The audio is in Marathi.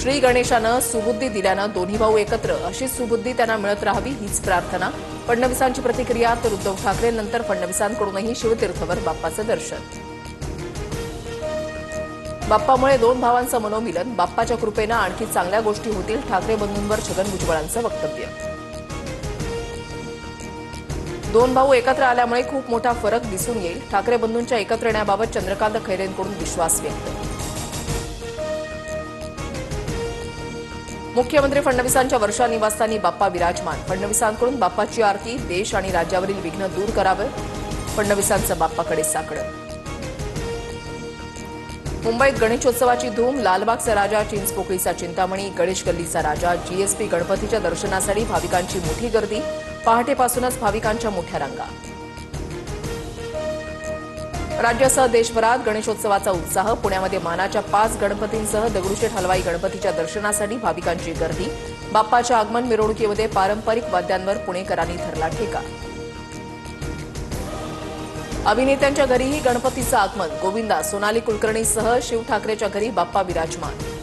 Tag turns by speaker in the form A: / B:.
A: श्री गणेशानं सुबुद्धी दिल्यानं दोन्ही भाऊ एकत्र, अशीच सुबुद्धी त्यांना मिळत राहावी हीच प्रार्थना. फडणवीसांची प्रतिक्रिया. तर उद्धव ठाकरेंनंतर फडणवीसांकडूनही शिवतीर्थवर बाप्पाचं दर्शन. बाप्पामुळे दोन भावांचं मनोमिलन. बाप्पाच्या कृपेनं आणखी चांगल्या गोष्टी होतील. ठाकरे बंधूंवर छगन भुजबळांचं वक्तव्य. दोन भाऊ एकत्र आल्यामुळे खूप मोठा फरक दिसून येईल. ठाकरे बंधूंच्या एकत्र येण्याबाबत चंद्रकांत खैरेंकडून विश्वास व्यक्त. मुख्यमंत्री फडणवीसांच्या वर्षा निवासस्थानी बाप्पा विराजमान. फडणवीसांकडून बाप्पाची आरती. देश आणि राज्यावरील विघ्न दूर करावं, फडणवीसांचं बाप्पाकडे साकडं. मुंबईत गणेशोत्सवाची धूम. लालबागचा राजा, चिंचपोकळीचा चिंतामणी, गणेश गल्लीचा राजा, जीएसपी गणपतीच्या दर्शनासाठी भाविकांची मोठी गर्दी. पहाटेपासूनच भाविकांच्या मोठ्या रांगा. राज्यासह देशभरात गणेशोत्सवाचा उत्साह. पुण्यामध्ये मानाच्या 5 गणपतींसह दगडूशेठ हलवाई गणपतीच्या दर्शनासाठी भाविकांची गर्दी. बाप्पाच्या आगमन मिरवणुकीमध्ये पारंपरिक वाद्यांवर पुणेकरांनी धरला ठेका. अभिनेत्यांच्या घरीही गणपतीचं आगमन. गोविंदा, सोनाली कुलकर्णीसह शिव ठाकरेच्या घरी बाप्पा विराजमान.